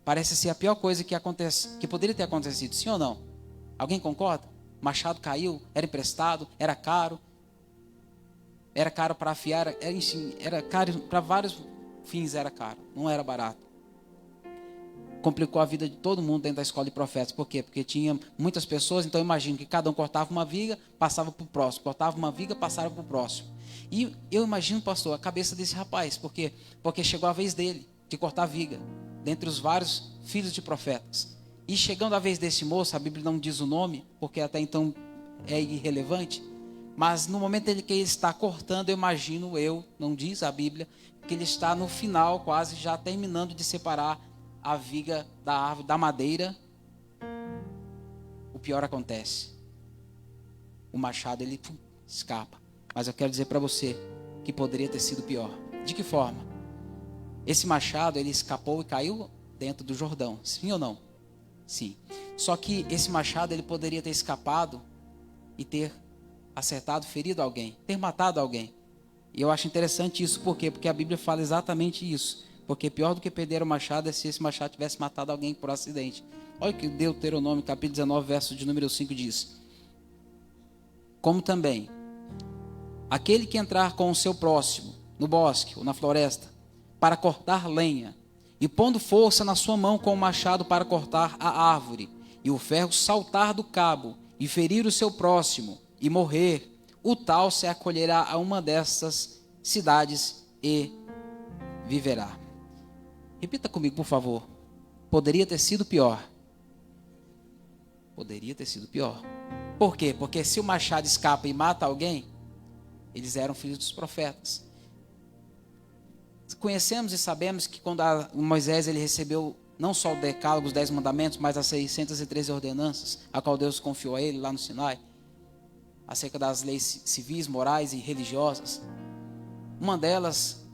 parece ser a pior coisa que acontece, que poderia ter acontecido, sim ou não? Alguém concorda? O machado caiu, era emprestado, era caro para afiar, era caro para vários fins, era caro, não era barato. Complicou a vida de todo mundo dentro da escola de profetas. Por quê? Porque tinha muitas pessoas, então eu imagino que cada um cortava uma viga, passava para o próximo, cortava uma viga, passava para o próximo. E eu imagino, pastor, a cabeça desse rapaz, porque chegou a vez dele de cortar a viga, dentre os vários filhos de profetas. E chegando a vez desse moço, a Bíblia não diz o nome, porque até então é irrelevante, mas no momento em que ele está cortando, eu imagino, não diz a Bíblia, que ele está no final, quase já terminando de separar a viga da árvore, da madeira. O pior acontece. O machado, ele escapa. Mas eu quero dizer para você que poderia ter sido pior. De que forma? Esse machado, ele escapou e caiu dentro do Jordão. Sim ou não? Sim. Só que esse machado, ele poderia ter escapado e ter acertado, ferido alguém, ter matado alguém. E eu acho interessante isso. Por quê? Porque a Bíblia fala exatamente isso. Porque pior do que perder o machado é se esse machado tivesse matado alguém por acidente. Olha o que Deuteronômio, capítulo 19, verso de número 5 diz. Como também, aquele que entrar com o seu próximo, no bosque ou na floresta, para cortar lenha, e pondo força na sua mão com o machado para cortar a árvore, e o ferro saltar do cabo, e ferir o seu próximo, e morrer, o tal se acolherá a uma dessas cidades e viverá. Repita comigo, por favor. Poderia ter sido pior. Poderia ter sido pior. Por quê? Porque se o machado escapa e mata alguém, eles eram filhos dos profetas. Conhecemos e sabemos que quando Moisés ele recebeu não só o decálogo, os 10 mandamentos, mas as 613 ordenanças, a qual Deus confiou a ele lá no Sinai, acerca das leis civis, morais e religiosas. Uma delas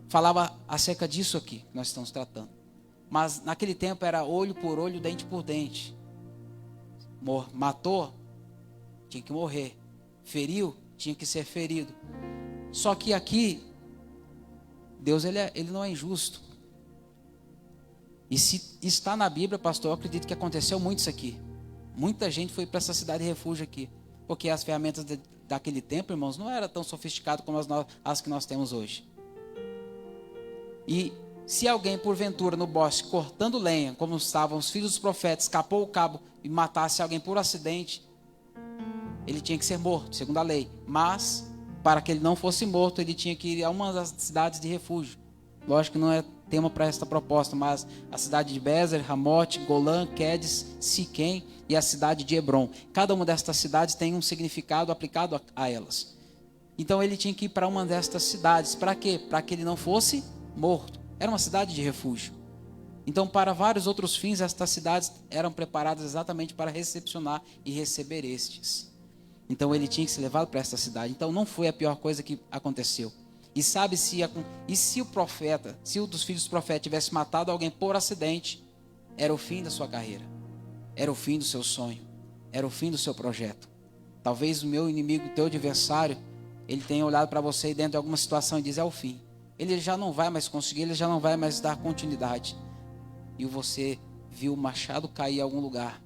falava acerca disso aqui, que nós estamos tratando. Mas naquele tempo era olho por olho, dente por dente. Matou, tinha que morrer. Feriu, tinha que ser ferido. Só que aqui, Deus ele não é injusto. E se está na Bíblia, pastor, eu acredito que aconteceu muito isso aqui. Muita gente foi para essa cidade de refúgio aqui. Porque as ferramentas daquele tempo, irmãos, não eram tão sofisticadas como as que nós temos hoje. E se alguém, porventura, no bosque, cortando lenha, como estavam os filhos dos profetas, escapou o cabo e matasse alguém por acidente, ele tinha que ser morto, segundo a lei. Mas, para que ele não fosse morto, ele tinha que ir a uma das cidades de refúgio. Lógico que não é tema para esta proposta, mas a cidade de Bezer, Ramote, Golã, Quedes, Siquém e a cidade de Hebron. Cada uma destas cidades tem um significado aplicado a elas. Então ele tinha que ir para uma destas cidades. Para quê? Para que ele não fosse morto. Era uma cidade de refúgio. Então, para vários outros fins, estas cidades eram preparadas exatamente para recepcionar e receber estes. Então ele tinha que ser levado para esta cidade. Então não foi a pior coisa que aconteceu. E sabe se o profeta, se um dos filhos do profeta tivesse matado alguém por acidente, era o fim da sua carreira. Era o fim do seu sonho. Era o fim do seu projeto. Talvez o meu inimigo, o teu adversário, ele tenha olhado para você dentro de alguma situação e diz, é o fim. Ele já não vai mais conseguir, ele já não vai mais dar continuidade. E você viu o machado cair em algum lugar.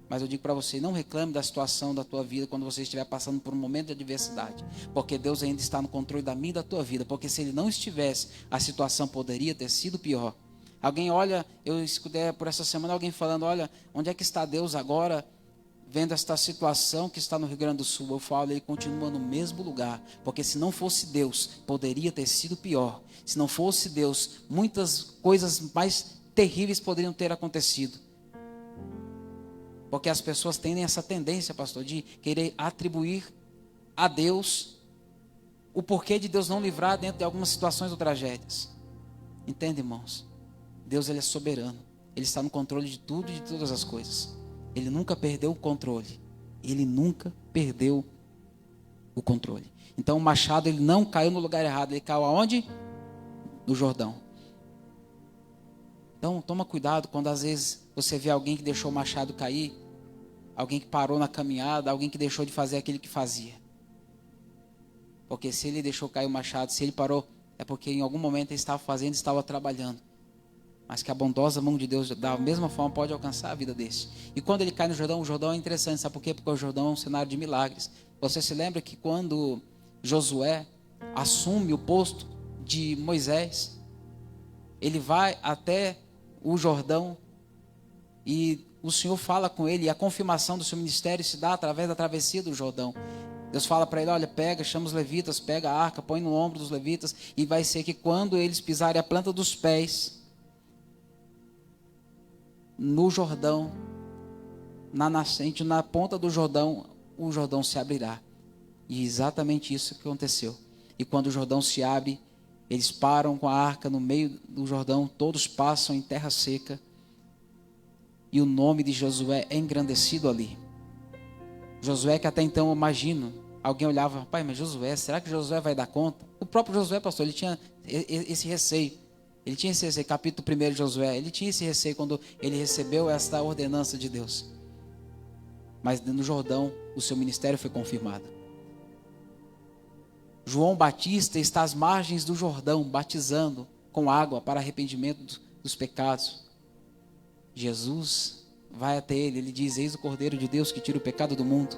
Mas eu digo para você, não reclame da situação da tua vida quando você estiver passando por um momento de adversidade. Porque Deus ainda está no controle da minha e da tua vida. Porque se Ele não estivesse, a situação poderia ter sido pior. Alguém olha, eu escutei por essa semana alguém falando, olha, onde é que está Deus agora, vendo esta situação que está no Rio Grande do Sul? Eu falo, ele continua no mesmo lugar, porque se não fosse Deus, poderia ter sido pior. Se não fosse Deus, muitas coisas mais terríveis poderiam ter acontecido. Porque as pessoas têm essa tendência, pastor, de querer atribuir a Deus o porquê de Deus não livrar dentro de algumas situações ou tragédias. Entende, irmãos? Deus, ele é soberano. Ele está no controle de tudo e de todas as coisas. Ele nunca perdeu o controle. Ele nunca perdeu o controle. Então o machado, ele não caiu no lugar errado. Ele caiu aonde? No Jordão. Então toma cuidado quando às vezes você vê alguém que deixou o machado cair. Alguém que parou na caminhada. Alguém que deixou de fazer aquilo que fazia. Porque se ele deixou cair o machado, se ele parou, é porque em algum momento ele estava fazendo, estava trabalhando. Mas que a bondosa mão de Deus, da mesma forma, pode alcançar a vida desse. E quando ele cai no Jordão, o Jordão é interessante. Sabe por quê? Porque o Jordão é um cenário de milagres. Você se lembra que quando Josué assume o posto de Moisés, ele vai até o Jordão e o Senhor fala com ele. E a confirmação do seu ministério se dá através da travessia do Jordão. Deus fala para ele, olha, pega, chama os levitas, pega a arca, põe no ombro dos levitas. E vai ser que quando eles pisarem a planta dos pés no Jordão, na nascente, na ponta do Jordão, o Jordão se abrirá. E exatamente isso que aconteceu. E quando o Jordão se abre, eles param com a arca no meio do Jordão, todos passam em terra seca. E o nome de Josué é engrandecido ali. Josué que até então, eu imagino, alguém olhava, pai, mas Josué, será que Josué vai dar conta? O próprio Josué, pastor, ele tinha esse receio. Ele tinha esse receio, capítulo 1 de Josué, ele tinha esse receio quando ele recebeu esta ordenança de Deus. Mas no Jordão, o seu ministério foi confirmado. João Batista está às margens do Jordão, batizando com água para arrependimento dos pecados. Jesus vai até ele, ele diz, eis o Cordeiro de Deus que tira o pecado do mundo.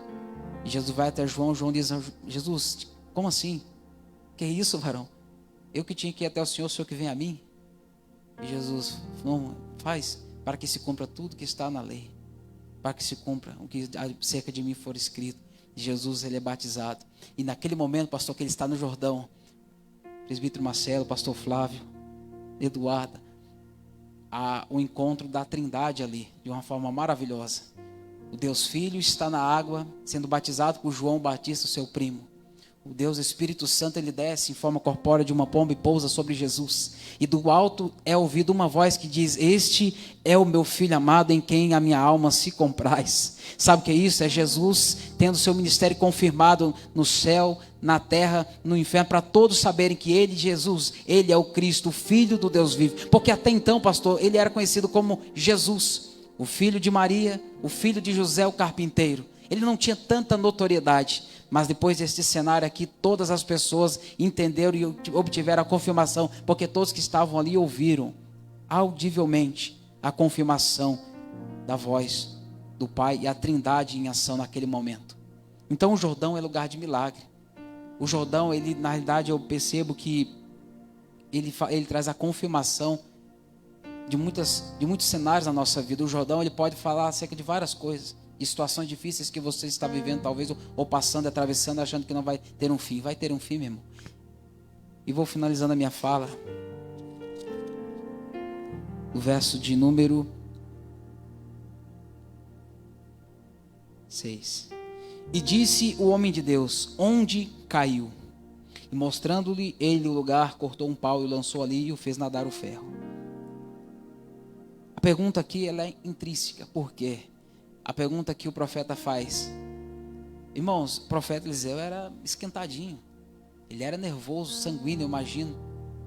E Jesus vai até João, João diz, Jesus, como assim? Que isso, varão? Eu que tinha que ir até o Senhor que vem a mim? E Jesus, não, faz para que se cumpra tudo que está na lei, para que se cumpra o que acerca de mim for escrito. E Jesus, ele é batizado. E naquele momento, pastor, que ele está no Jordão, presbítero Marcelo, pastor Flávio, Eduarda, o encontro da Trindade ali, de uma forma maravilhosa. O Deus Filho está na água, sendo batizado por João Batista, seu primo. O Deus Espírito Santo, ele desce em forma corpórea de uma pomba e pousa sobre Jesus. E do alto é ouvida uma voz que diz, este é o meu filho amado em quem a minha alma se compraz. Sabe o que é isso? É Jesus tendo seu ministério confirmado no céu, na terra, no inferno, para todos saberem que ele, Jesus, ele é o Cristo, o Filho do Deus vivo. Porque até então, pastor, ele era conhecido como Jesus, o filho de Maria, o filho de José, o carpinteiro. Ele não tinha tanta notoriedade. Mas depois desse cenário aqui, todas as pessoas entenderam e obtiveram a confirmação, porque todos que estavam ali ouviram audivelmente a confirmação da voz do Pai e a Trindade em ação naquele momento. Então o Jordão é lugar de milagre. O Jordão, ele, na realidade, eu percebo que ele traz a confirmação de muitos cenários na nossa vida. O Jordão, ele pode falar acerca de várias coisas, de situações difíceis que você está vivendo, talvez, ou passando, atravessando, achando que não vai ter um fim. Vai ter um fim, meu irmão. E vou finalizando a minha fala. O verso de número 6. E disse o homem de Deus, onde caiu? E mostrando-lhe ele o lugar, cortou um pau e o lançou ali e o fez nadar o ferro. A pergunta aqui, ela é intrínseca. Por quê? A pergunta que o profeta faz. Irmãos, o profeta Eliseu era esquentadinho. Ele era nervoso, sanguíneo, eu imagino.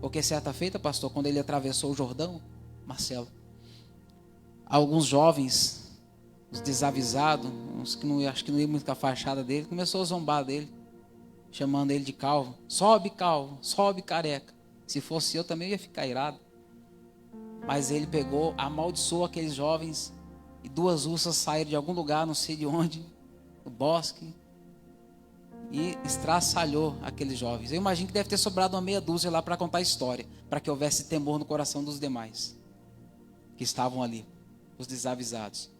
Porque certa feita, pastor, quando ele atravessou o Jordão, Marcelo, alguns jovens, os desavisados, uns que não, acho que não iam muito com a fachada dele, começou a zombar dele, chamando ele de calvo. Sobe calvo, sobe careca. Se fosse eu também ia ficar irado. Mas ele pegou, amaldiçoou aqueles jovens, e 2 ursas saíram de algum lugar, não sei de onde, do bosque, e estraçalhou aqueles jovens. Eu imagino que deve ter sobrado uma meia dúzia lá para contar a história, para que houvesse temor no coração dos demais. que estavam ali, os desavisados.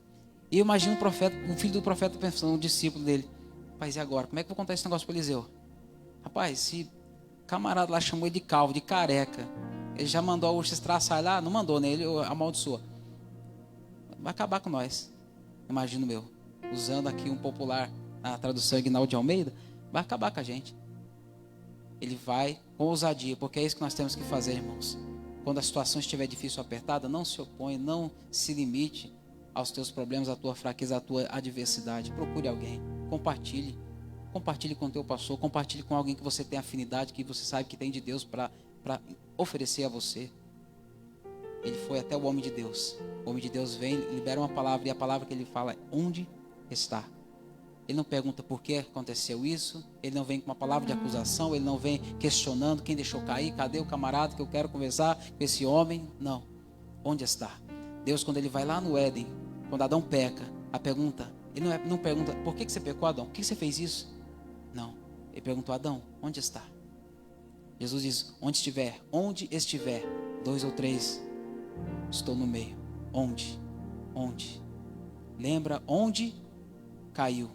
E eu imagino o profeta, o filho do profeta pensando, o discípulo dele: rapaz, e agora? Como é que eu vou contar esse negócio para Eliseu? Rapaz, se o camarada lá chamou ele de calvo, de careca, ele já mandou a ursa estraçar lá? Não mandou, né? Ele amaldiçoou. Vai acabar com nós. Imagino meu, usando aqui um popular, na tradução Ignaldo de Almeida, vai acabar com a gente. Ele vai com ousadia, porque é isso que nós temos que fazer, irmãos. Quando a situação estiver difícil ou apertada, não se oponha, não se limite aos teus problemas, à tua fraqueza, à tua adversidade. Procure alguém, compartilhe. Compartilhe com o teu pastor, compartilhe com alguém que você tem afinidade, que você sabe que tem de Deus para oferecer a você. Ele foi até o homem de Deus. O homem de Deus vem, libera uma palavra, e a palavra que ele fala é: onde está? Ele não pergunta por que aconteceu isso, ele não vem com uma palavra de acusação, ele não vem questionando quem deixou cair, cadê o camarada que eu quero conversar com esse homem? Não. Onde está? Deus, quando ele vai lá no Éden, quando Adão peca, a pergunta, ele não pergunta: por que você pecou, Adão? Por que você fez isso? Não. Ele perguntou: Adão, onde está? Jesus diz: onde estiver 2 ou 3, estou no meio. Onde? Lembra onde caiu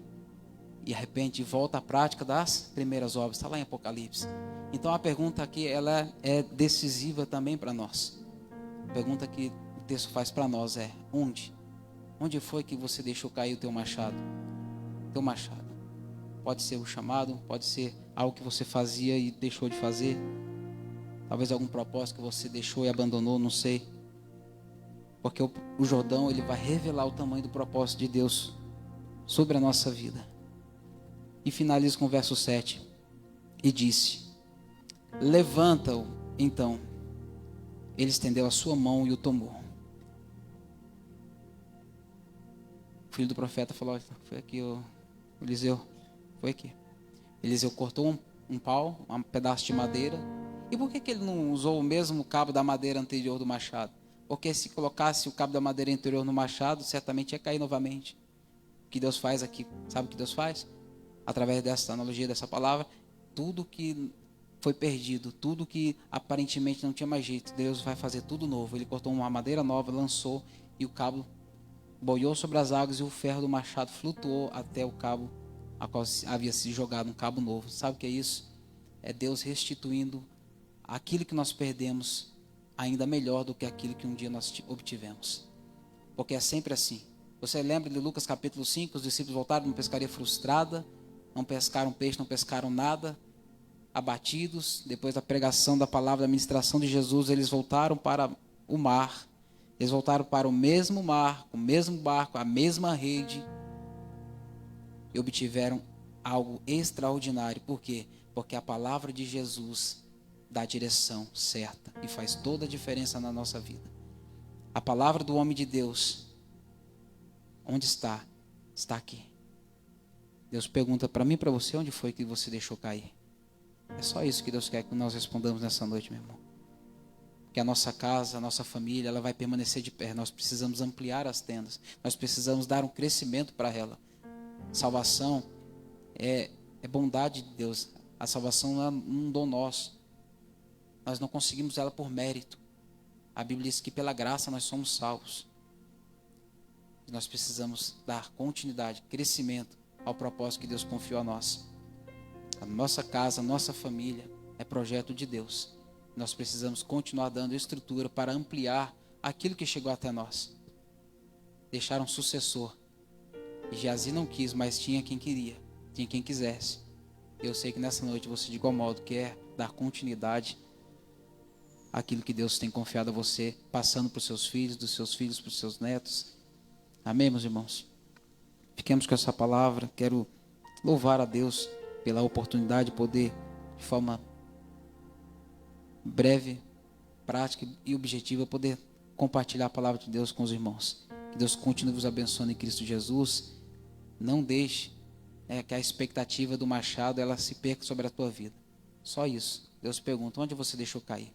e de repente volta à prática das primeiras obras. Está lá em Apocalipse. Então a pergunta aqui, ela é decisiva também para nós. A pergunta que o texto faz para nós é: onde? Onde foi que você deixou cair o teu machado? Teu machado. Pode ser o chamado, pode ser algo que você fazia e deixou de fazer. Talvez algum propósito que você deixou e abandonou, não sei. Porque o Jordão, ele vai revelar o tamanho do propósito de Deus sobre a nossa vida. E finaliza com o verso 7. E disse: levanta-o, então. Ele estendeu a sua mão e o tomou. O filho do profeta falou: foi aqui, Eliseu. Foi aqui. Eliseu cortou um pau, um pedaço de madeira. E por que ele não usou o mesmo cabo da madeira anterior do machado? Porque se colocasse o cabo da madeira anterior no machado, certamente ia cair novamente. O que Deus faz aqui? Sabe o que Deus faz? Através dessa analogia, dessa palavra, tudo que foi perdido, tudo que aparentemente não tinha mais jeito, Deus vai fazer tudo novo. Ele cortou uma madeira nova, lançou, e o cabo boiou sobre as águas, e o ferro do machado flutuou até o cabo a qual havia se jogado, um cabo novo. Sabe o que é isso? É Deus restituindo aquilo que nós perdemos, ainda melhor do que aquilo que um dia nós obtivemos. Porque é sempre assim. Você lembra de Lucas capítulo 5, os discípulos voltaram de uma pescaria frustrada, não pescaram peixe, não pescaram nada, abatidos. Depois da pregação da palavra, da ministração de Jesus, eles voltaram para o mar. Eles voltaram para o mesmo mar, o mesmo barco, a mesma rede, e obtiveram algo extraordinário. Por quê? Porque a palavra de Jesus dá a direção certa e faz toda a diferença na nossa vida. A palavra do homem de Deus, onde está? Está aqui. Deus pergunta para mim e para você: onde foi que você deixou cair? É só isso que Deus quer que nós respondamos nessa noite, meu irmão. Que a nossa casa, a nossa família, ela vai permanecer de pé. Nós precisamos ampliar as tendas. Nós precisamos dar um crescimento para ela. Salvação é bondade de Deus. A salvação não é um dom nosso. Nós não conseguimos ela por mérito. A Bíblia diz que pela graça nós somos salvos. Nós precisamos dar continuidade, crescimento ao propósito que Deus confiou a nós. A nossa casa, a nossa família é projeto de Deus. Nós precisamos continuar dando estrutura para ampliar aquilo que chegou até nós. Deixar um sucessor. E Geazi não quis, mas tinha quem queria, tinha quem quisesse. Eu sei que nessa noite você de igual modo quer dar continuidade àquilo que Deus tem confiado a você, passando para os seus filhos, dos seus filhos para os seus netos. Amém, meus irmãos? Fiquemos com essa palavra. Quero louvar a Deus pela oportunidade de poder, de forma breve, prática e objetiva, poder compartilhar a palavra de Deus com os irmãos. Que Deus continue vos abençoando em Cristo Jesus. Não deixe que a expectativa do machado ela se perca sobre a tua vida. Só isso. Deus pergunta: onde você deixou cair?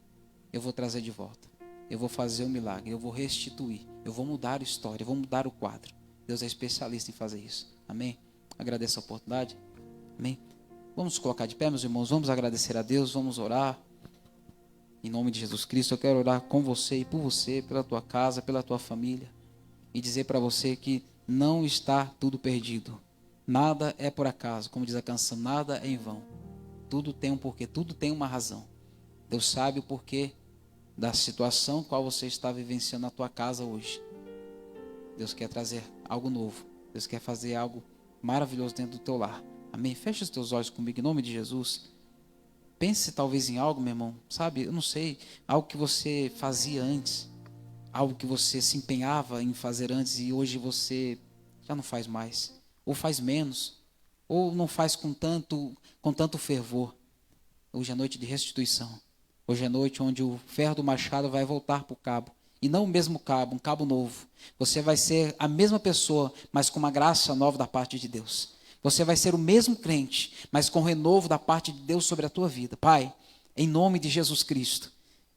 Eu vou trazer de volta. Eu vou fazer um milagre. Eu vou restituir. Eu vou mudar a história. Eu vou mudar o quadro. Deus é especialista em fazer isso. Amém? Agradeço a oportunidade. Amém? Vamos colocar de pé, meus irmãos. Vamos agradecer a Deus. Vamos orar. Em nome de Jesus Cristo, eu quero orar com você e por você, pela tua casa, pela tua família, e dizer para você que não está tudo perdido. Nada é por acaso, como diz a canção, nada é em vão. Tudo tem um porquê, tudo tem uma razão. Deus sabe o porquê da situação qual você está vivenciando na tua casa hoje. Deus quer trazer algo novo. Deus quer fazer algo maravilhoso dentro do teu lar. Amém? Fecha os teus olhos comigo em nome de Jesus. Pense talvez em algo, meu irmão. Sabe, eu não sei, algo que você fazia antes. Algo que você se empenhava em fazer antes e hoje você já não faz mais. Ou faz menos. Ou não faz com tanto fervor. Hoje é noite de restituição. Hoje é noite onde o ferro do machado vai voltar para o cabo. E não o mesmo cabo, um cabo novo. Você vai ser a mesma pessoa, mas com uma graça nova da parte de Deus. Você vai ser o mesmo crente, mas com renovo da parte de Deus sobre a tua vida. Pai, em nome de Jesus Cristo,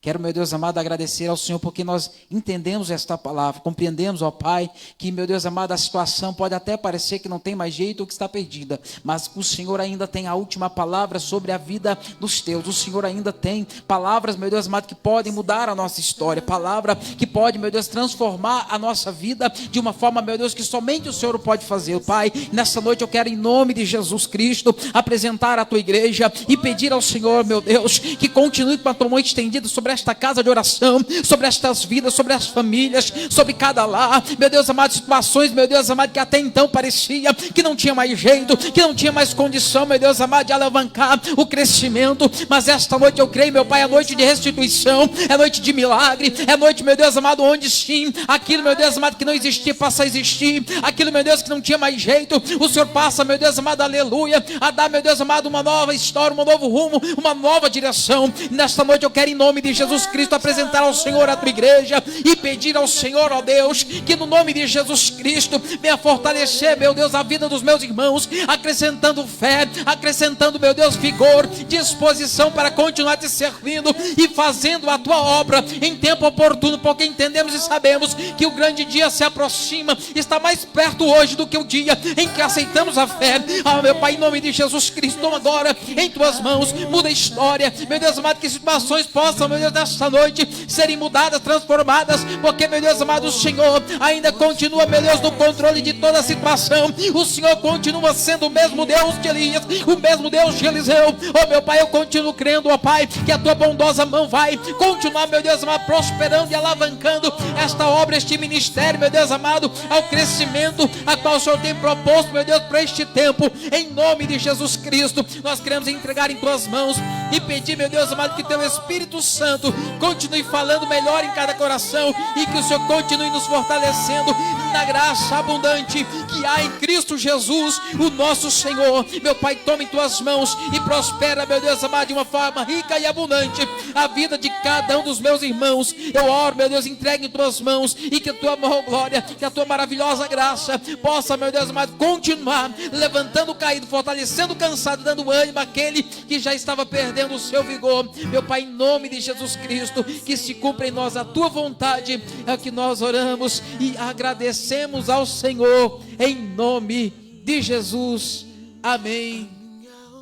quero, meu Deus amado, agradecer ao Senhor porque nós entendemos esta palavra, compreendemos, ó Pai, que, meu Deus amado, a situação pode até parecer que não tem mais jeito ou que está perdida, mas o Senhor ainda tem a última palavra sobre a vida dos teus. O Senhor ainda tem palavras, meu Deus amado, que podem mudar a nossa história, palavra que pode, meu Deus, transformar a nossa vida de uma forma, meu Deus, que somente o Senhor pode fazer. Pai, nessa noite eu quero, em nome de Jesus Cristo, apresentar a tua igreja e pedir ao Senhor, meu Deus, que continue com a tua mão estendida sobre esta casa de oração, sobre estas vidas, sobre as famílias, sobre cada lar, meu Deus amado, situações, meu Deus amado, que até então parecia que não tinha mais jeito, que não tinha mais condição, meu Deus amado, de alavancar o crescimento, mas esta noite eu creio, meu Pai, é noite de restituição, é noite de milagre, é noite, meu Deus amado, onde sim, aquilo, meu Deus amado, que não existia, passa a existir, aquilo, meu Deus, que não tinha mais jeito, o Senhor passa, meu Deus amado, aleluia, a dar, meu Deus amado, uma nova história, um novo rumo, uma nova direção. Nesta noite eu quero, em nome de Jesus Cristo, apresentar ao Senhor a tua igreja e pedir ao Senhor, ó Deus, que no nome de Jesus Cristo venha fortalecer, meu Deus, a vida dos meus irmãos, acrescentando fé, acrescentando, meu Deus, vigor, disposição para continuar te servindo e fazendo a tua obra em tempo oportuno, porque entendemos e sabemos que o grande dia se aproxima, está mais perto hoje do que o dia em que aceitamos a fé. Ah, meu Pai, em nome de Jesus Cristo, toma agora em tuas mãos, muda a história, meu Deus amado, que situações possam, meu Deus, nesta noite serem mudadas, transformadas, porque, meu Deus amado, o Senhor ainda continua, meu Deus, no controle de toda a situação. O Senhor continua sendo o mesmo Deus de Elias, o mesmo Deus de Eliseu. Oh, meu Pai, eu continuo crendo, ó Pai, que a tua bondosa mão vai continuar, meu Deus amado, prosperando e alavancando esta obra, este ministério, meu Deus amado, ao crescimento a qual o Senhor tem proposto, meu Deus, para este tempo. Em nome de Jesus Cristo, nós queremos entregar em tuas mãos e pedir, meu Deus amado, que teu Espírito Santo continue falando melhor em cada coração e que o Senhor continue nos fortalecendo na graça abundante que há em Cristo Jesus, o nosso Senhor. Meu Pai, toma em tuas mãos e prospera, meu Deus amado, de uma forma rica e abundante a vida de cada um dos meus irmãos. Eu oro, meu Deus, entregue em tuas mãos e que a tua maior glória, que a tua maravilhosa graça possa, meu Deus amado, continuar levantando o caído, fortalecendo o cansado, dando ânimo àquele que já estava perdendo o seu vigor. Meu Pai, em nome de Jesus Cristo, que se cumpra em nós a tua vontade, é o que nós oramos e agradecemos ao Senhor, em nome de Jesus. Amém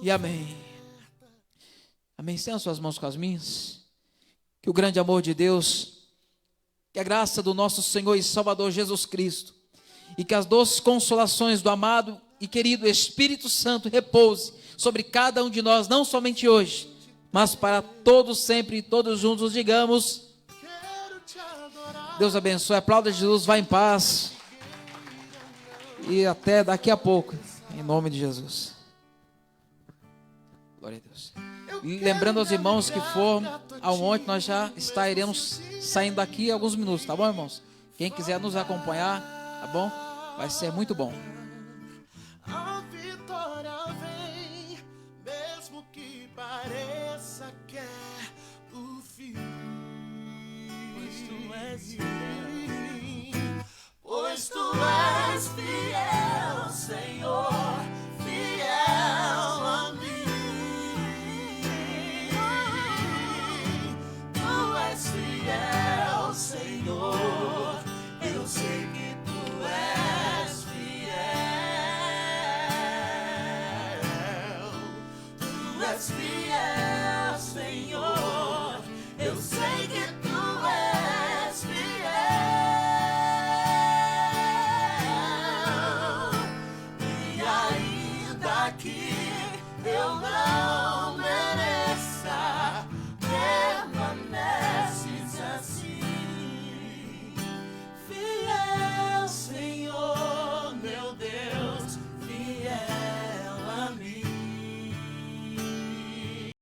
e amém. Amém. Estenda suas mãos com as minhas. Que o grande amor de Deus, que a graça do nosso Senhor e Salvador Jesus Cristo, e que as doces consolações do amado e querido Espírito Santo repouse sobre cada um de nós, não somente hoje, mas para todos sempre e todos juntos digamos: Deus abençoe. Aplauda Jesus, vá em paz e até daqui a pouco, em nome de Jesus. Glória a Deus. E lembrando aos irmãos que for ao monte, nós já estaremos saindo daqui a alguns minutos, tá bom, irmãos? Quem quiser nos acompanhar, tá bom? Vai ser muito bom. A vitória vem, mesmo que pareça que é o fim. Pois tu és fiel, pois tu és fiel, Senhor, fiel a mim. Tu és fiel, Senhor, eu sei que tu és fiel. Tu és fiel, Senhor, eu aqui, eu não